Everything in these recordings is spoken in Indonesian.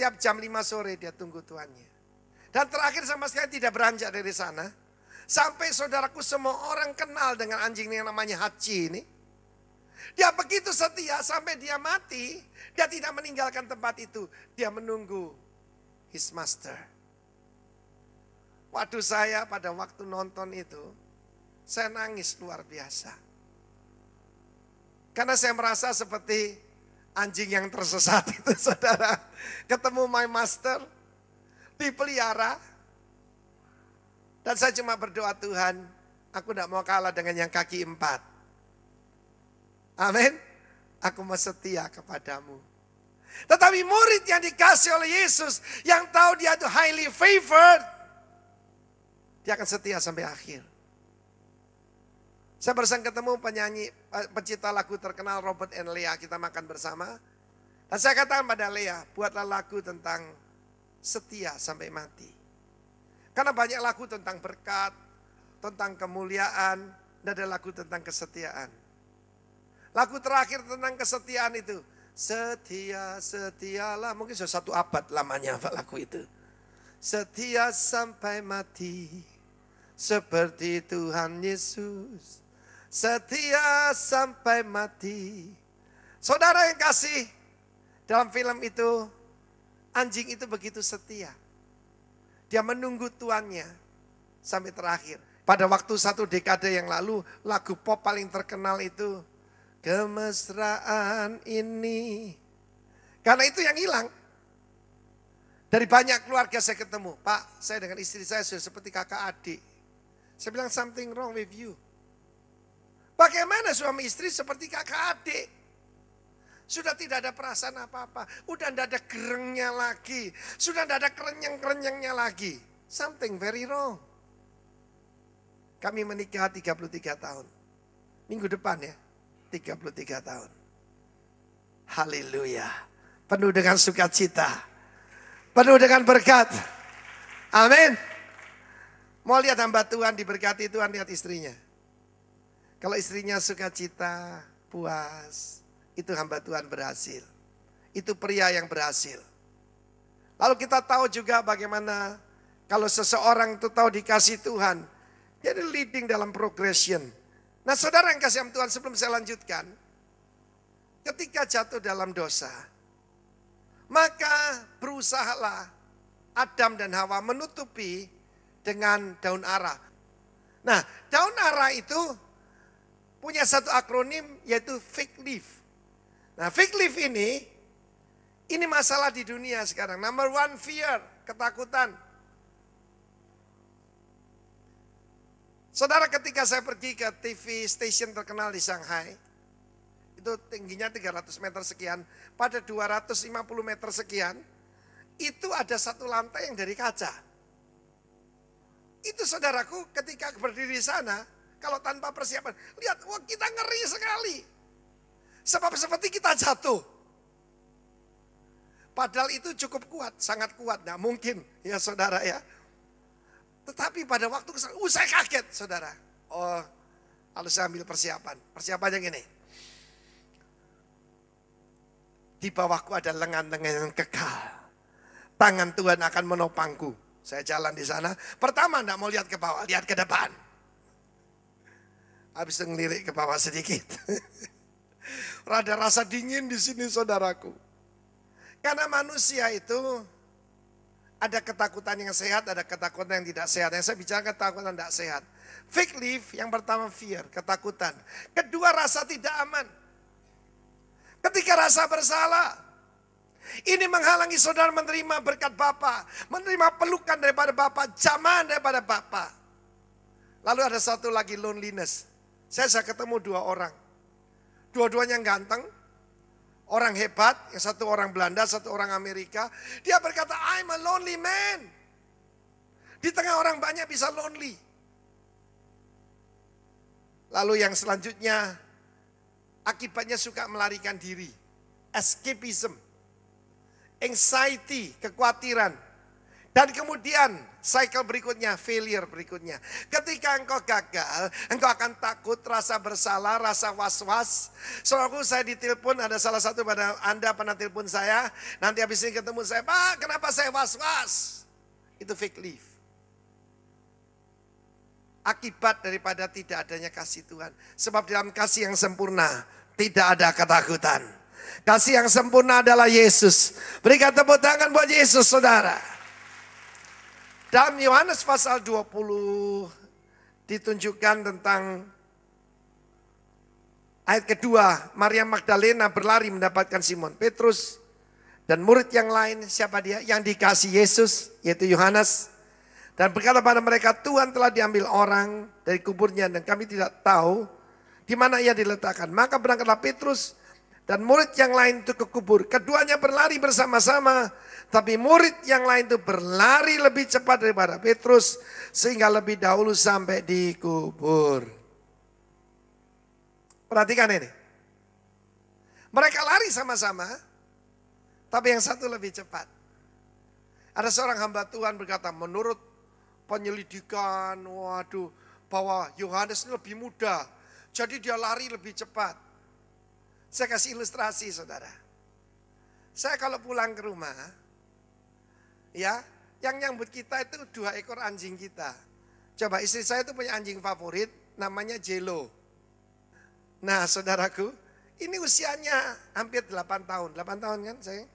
Setiap jam 5 sore dia tunggu tuannya. Dan terakhir sama sekali tidak beranjak dari sana. Sampai saudaraku semua orang kenal dengan anjing yang namanya Hachi ini. Dia begitu setia sampai dia mati. Dia tidak meninggalkan tempat itu. Dia menunggu his master. Waktu saya pada waktu nonton itu, saya nangis luar biasa. Karena saya merasa seperti anjing yang tersesat itu saudara. Ketemu my master, dipelihara. Dan saya cuma berdoa, Tuhan, aku tidak mau kalah dengan yang kaki 4. Amin. Aku mau setia kepadamu. Tetapi murid yang dikasih oleh Yesus, yang tahu dia itu highly favored, dia akan setia sampai akhir. Saya barusan ketemu penyanyi, pencipta lagu terkenal Robert and Leah, kita makan bersama. Dan saya katakan pada Leah, buatlah lagu tentang setia sampai mati. Karena banyak lagu tentang berkat, tentang kemuliaan, dan ada lagu tentang kesetiaan. Lagu terakhir tentang kesetiaan itu, setia, setialah, mungkin sudah 1 abad lamanya lagu itu. Setia sampai mati, seperti Tuhan Yesus. Setia sampai mati. Saudara yang kasih, dalam film itu, anjing itu begitu setia. Dia menunggu tuannya sampai terakhir. Pada waktu 1 dekade yang lalu, lagu pop paling terkenal itu, kemesraan ini. Karena itu yang hilang. Dari banyak keluarga saya ketemu, Pak, saya dengan istri saya sudah seperti kakak adik. Saya bilang something wrong with you. Bagaimana suami istri seperti kakak adik? Sudah tidak ada perasaan apa-apa. Udah tidak ada gerengnya lagi. Sudah tidak ada kerenyang-kerenyangnya lagi. Something very wrong. Kami menikah 33 tahun. Minggu depan ya, 33 tahun. Haleluya. Penuh dengan sukacita. Penuh dengan berkat. Amin. Mau lihat hamba Tuhan diberkati Tuhan, lihat istrinya. Kalau istrinya sukacita, puas, itu hamba Tuhan berhasil. Itu pria yang berhasil. Lalu kita tahu juga bagaimana kalau seseorang itu tahu dikasih Tuhan, jadi leading dalam progression. Nah saudara yang kasih Tuhan, sebelum saya lanjutkan, ketika jatuh dalam dosa, maka berusahalah Adam dan Hawa menutupi dengan daun ara. Nah daun ara itu punya satu akronim yaitu fig leaf. Nah fig leaf ini masalah di dunia sekarang. Number 1 fear, ketakutan. Saudara ketika saya pergi ke TV station terkenal di Shanghai, itu tingginya 300 meter sekian, pada 250 meter sekian, itu ada satu lantai yang dari kaca. Itu saudaraku ketika berdiri di sana, kalau tanpa persiapan, lihat, wah kita ngeri sekali. Sebab seperti kita jatuh. Padahal itu cukup kuat, sangat kuat. Nah mungkin ya saudara ya. Tetapi pada waktu saya kaget saudara. Oh harus saya ambil persiapan. Persiapannya gini. Di bawahku ada lengan-lengan yang kekal. Tangan Tuhan akan menopangku. Saya jalan di sana. Pertama enggak mau lihat ke bawah, lihat ke depan. Habis itu ngelirik ke bawah sedikit. Rada rasa dingin di sini saudaraku. Karena manusia itu ada ketakutan yang sehat, ada ketakutan yang tidak sehat. Yang saya bicara ketakutan tidak sehat. Fig leaf yang pertama fear, ketakutan. Kedua rasa tidak aman. Ketika rasa bersalah. Ini menghalangi saudara menerima berkat Bapa, menerima pelukan daripada Bapa, jamahan daripada Bapa. Lalu ada satu lagi loneliness. Saya ketemu 2 orang. Dua-duanya ganteng. Orang hebat, yang satu orang Belanda, satu orang Amerika. Dia berkata, I'm a lonely man. Di tengah orang banyak bisa lonely. Lalu yang selanjutnya, akibatnya suka melarikan diri. Escapism. Anxiety, kekhawatiran. Dan kemudian cycle berikutnya, failure berikutnya. Ketika engkau gagal, engkau akan takut, rasa bersalah, rasa was-was. Saudaraku, saya ditelepon, ada salah satu pada Anda pernah telepon saya. Nanti habis ini ketemu saya, Pak, kenapa saya was-was? Itu fake leave. Akibat daripada tidak adanya kasih Tuhan. Sebab dalam kasih yang sempurna, tidak ada ketakutan. Kasih yang sempurna adalah Yesus. Berikan tepuk tangan buat Yesus, saudara. Dalam Yohanes pasal 20 ditunjukkan tentang ayat kedua, Maria Magdalena berlari mendapatkan Simon Petrus dan murid yang lain. Siapa dia? Yang dikasih Yesus, yaitu Yohanes. Dan berkata pada mereka, Tuhan telah diambil orang dari kuburnya dan kami tidak tahu di mana ia diletakkan. Maka berangkatlah Petrus dan murid yang lain itu ke kubur. Keduanya berlari bersama-sama. Tapi murid yang lain itu berlari lebih cepat daripada Petrus. Sehingga lebih dahulu sampai di kubur. Perhatikan ini. Mereka lari sama-sama. Tapi yang satu lebih cepat. Ada seorang hamba Tuhan berkata, menurut penyelidikan, waduh, bahwa Yohanes ini lebih muda. Jadi dia lari lebih cepat. Saya kasih ilustrasi, saudara. Saya kalau pulang ke rumah, ya, yang nyambut kita itu 2 ekor anjing kita. Coba, istri saya itu punya anjing favorit, namanya Jello. Nah, saudaraku, ini usianya hampir 8 tahun. 8 tahun kan saya?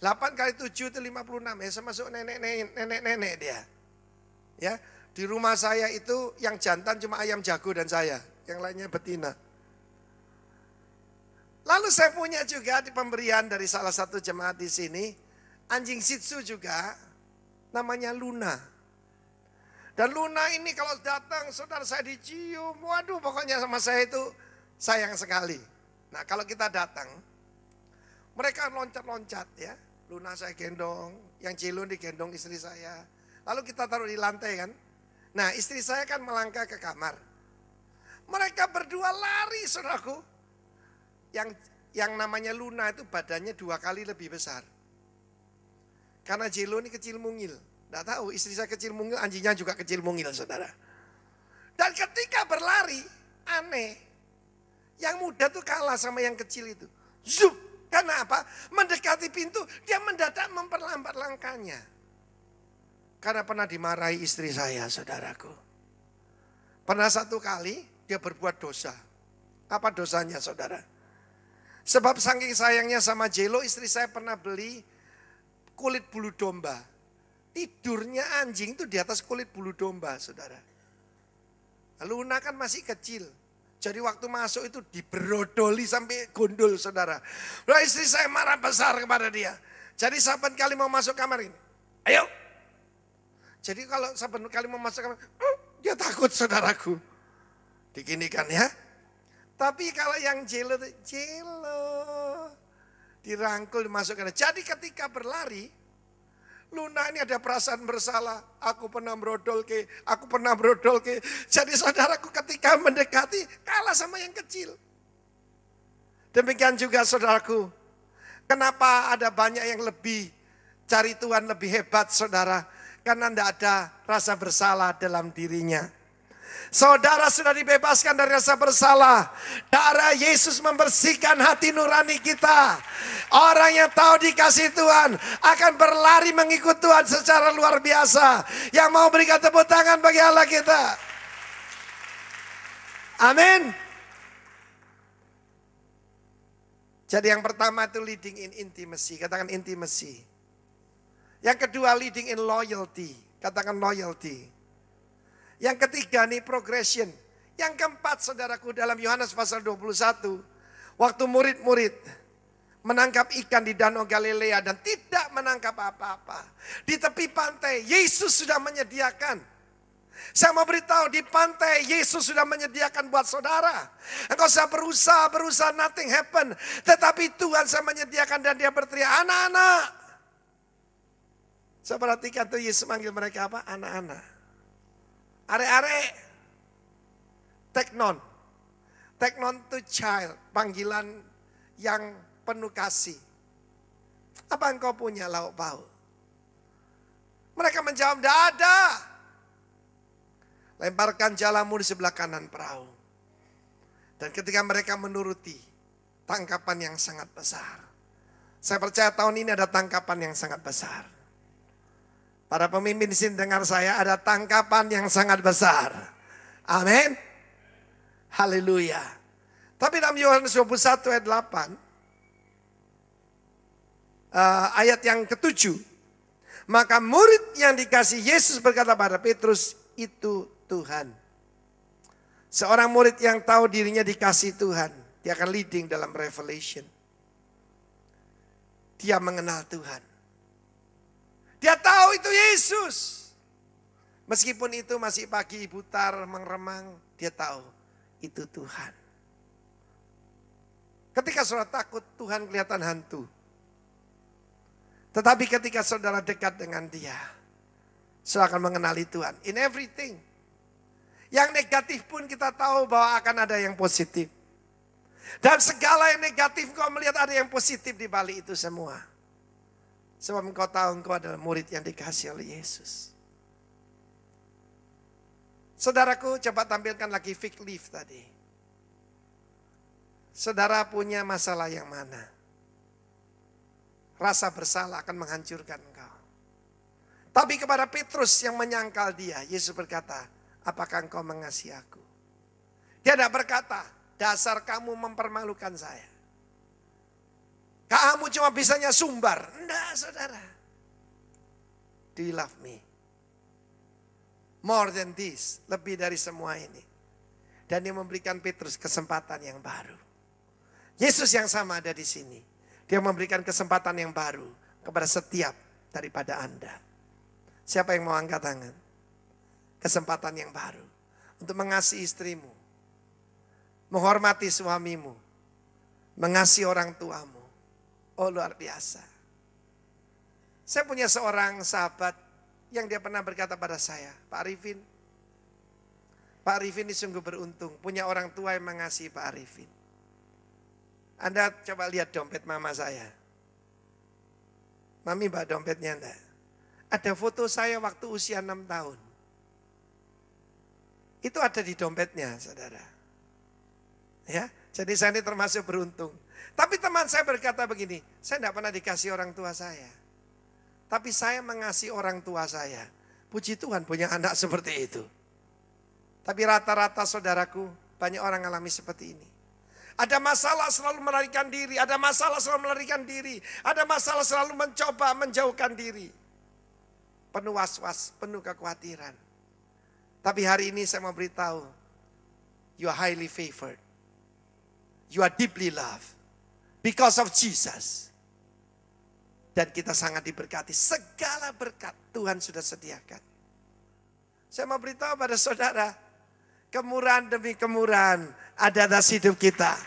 8 kali 7 itu 56, ya, masuk nenek-nenek dia. Ya, di rumah saya itu yang jantan cuma ayam jago dan saya, yang lainnya betina. Lalu saya punya juga di pemberian dari salah satu jemaat di sini, anjing Shih Tzu juga, namanya Luna. Dan Luna ini kalau datang, saudara saya dicium, waduh pokoknya sama saya itu sayang sekali. Nah kalau kita datang, mereka loncat-loncat ya. Luna saya gendong, yang Cilun digendong istri saya. Lalu kita taruh di lantai kan. Nah istri saya kan melangkah ke kamar. Mereka berdua lari saudaraku. Yang namanya Luna itu badannya 2 kali lebih besar. Karena Jello ini kecil mungil. Tidak tahu istri saya kecil mungil, anjingnya juga kecil mungil saudara. Dan ketika berlari, aneh. Yang muda tuh kalah sama yang kecil itu. Zup, karena apa? Mendekati pintu, dia mendadak memperlambat langkahnya. Karena pernah dimarahi istri saya saudaraku. Pernah satu kali dia berbuat dosa. Apa dosanya saudara? Sebab saking sayangnya sama Jello, istri saya pernah beli kulit bulu domba. Tidurnya anjing itu di atas kulit bulu domba, saudara. Luna kan masih kecil. Jadi waktu masuk itu diberodoli sampai gondol, saudara. Nah, istri saya marah besar kepada dia. Jadi saban kali mau masuk kamar ini, ayo. Jadi kalau saban kali mau masuk kamar, dia takut saudaraku. Diginikan ya. Tapi kalau yang Jello, dirangkul dimasukkan. Jadi ketika berlari, Luna ini ada perasaan bersalah. Aku pernah brodol ke. Jadi saudaraku ketika mendekati kalah sama yang kecil. Demikian juga saudaraku. Kenapa ada banyak yang lebih cari Tuhan lebih hebat saudara. Karena tidak ada rasa bersalah dalam dirinya. Saudara sudah dibebaskan dari rasa bersalah. Darah Yesus membersihkan hati nurani kita. Orang yang tahu dikasih Tuhan akan berlari mengikut Tuhan secara luar biasa. Yang mau berikan tepuk tangan bagi Allah kita. Amin. Jadi yang pertama itu leading in intimacy. Katakan intimacy. Yang kedua leading in loyalty. Katakan loyalty. Yang ketiga nih progression. Yang keempat saudaraku dalam Yohanes pasal 21. Waktu murid-murid menangkap ikan di Danau Galilea dan tidak menangkap apa-apa. Di tepi pantai Yesus sudah menyediakan. Saya mau beritahu di pantai Yesus sudah menyediakan buat saudara. Engkau saya berusaha nothing happen. Tetapi Tuhan saya menyediakan dan dia berteriak anak-anak. Saya perhatikan tuh Yesus manggil mereka apa? Anak-anak. Are-are, teknon. Teknon to child, panggilan yang penuh kasih. Apa engkau punya lauk pauk? Mereka menjawab, tidak ada. Lemparkan jalamu di sebelah kanan perahu. Dan ketika mereka menuruti, tangkapan yang sangat besar. Saya percaya tahun ini ada tangkapan yang sangat besar. Para pemimpin di sini dengar saya, ada tangkapan yang sangat besar. Amin. Haleluya. Tapi dalam Yohanes 21 ayat 8, ayat yang ke-7. Maka murid yang dikasih Yesus berkata pada Petrus, itu Tuhan. Seorang murid yang tahu dirinya dikasih Tuhan, dia akan leading dalam revelation. Dia mengenal Tuhan. Dia tahu itu Yesus. Meskipun itu masih pagi butar, mengremang, dia tahu itu Tuhan. Ketika saudara takut, Tuhan kelihatan hantu. Tetapi ketika saudara dekat dengan dia, saudara akan mengenali Tuhan. In everything. Yang negatif pun kita tahu bahwa akan ada yang positif. Dan segala yang negatif kau melihat ada yang positif di balik itu semua. Sebab engkau tahu engkau adalah murid yang dikasih oleh Yesus. Saudaraku, coba tampilkan lagi fig leaf tadi. Saudara punya masalah yang mana? Rasa bersalah akan menghancurkan engkau. Tapi kepada Petrus yang menyangkal dia, Yesus berkata, apakah engkau mengasihi aku? Dia tidak berkata, dasar kamu mempermalukan saya. Kamu cuma bisanya sumbar. Enggak, saudara. Do you love me? More than this. Lebih dari semua ini. Dan dia memberikan Petrus kesempatan yang baru. Yesus yang sama ada di sini. Dia memberikan kesempatan yang baru kepada setiap daripada Anda. Siapa yang mau angkat tangan? Kesempatan yang baru. Untuk mengasihi istrimu. Menghormati suamimu. Mengasihi orang tuamu. Oh, luar biasa. Saya punya seorang sahabat yang dia pernah berkata pada saya, Pak Arifin ini sungguh beruntung. Punya orang tua yang mengasihi Pak Arifin. Anda coba lihat dompet mama saya. Mami, mbak dompetnya enggak? Ada foto saya waktu usia 6 tahun. Itu ada di dompetnya, saudara. Ya, jadi saya ini termasuk beruntung. Tapi teman saya berkata begini, saya tidak pernah dikasih orang tua saya. Tapi saya mengasihi orang tua saya. Puji Tuhan punya anak seperti itu. Tapi rata-rata saudaraku, banyak orang alami seperti ini. Ada masalah selalu melarikan diri, ada masalah selalu melarikan diri, ada masalah selalu mencoba menjauhkan diri. Penuh was-was, penuh kekhawatiran. Tapi hari ini saya mau beritahu, you are highly favored. You are deeply loved. Because of Jesus. Dan kita sangat diberkati. Segala berkat Tuhan sudah sediakan. Saya mau beritahu pada saudara. Kemurahan demi kemurahan ada atas hidup kita.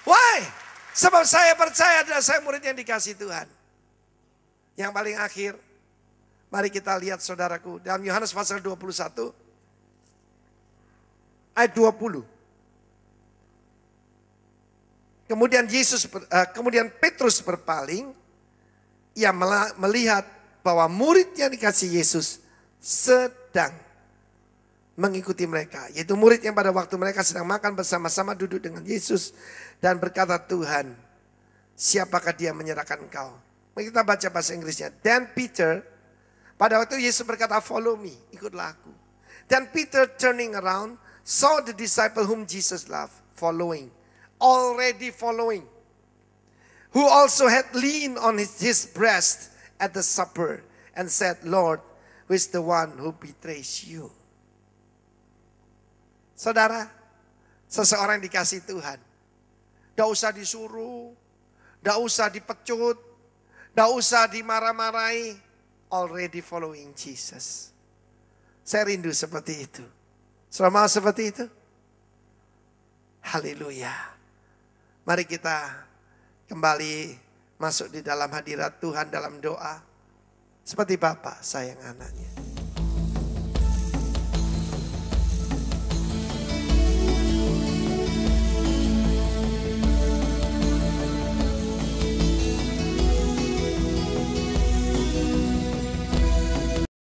Why? Sebab saya percaya adalah saya murid yang dikasih Tuhan. Yang paling akhir. Mari kita lihat saudaraku. Dalam Yohanes pasal 21. Ayat 20. Kemudian Petrus berpaling, ia melihat bahwa murid yang dikasih Yesus sedang mengikuti mereka. Yaitu murid yang pada waktu mereka sedang makan bersama-sama duduk dengan Yesus dan berkata, Tuhan, siapakah dia menyerahkan engkau? Mari kita baca bahasa Inggrisnya. Then Peter, pada waktu Yesus berkata, follow me, ikutlah aku. Then Peter turning around, saw the disciple whom Jesus loved, already following, who also had leaned on his breast at the supper and said, Lord, who is the one who betrays you? Saudara, seseorang dikasih Tuhan. Tidak usah disuruh, tidak usah dipecut, tidak usah dimarah-marahi, already following Jesus. Saya rindu seperti itu. Saudara mau seperti itu? Haleluya. Mari kita kembali masuk di dalam hadirat Tuhan dalam doa. Seperti Bapa sayang anaknya.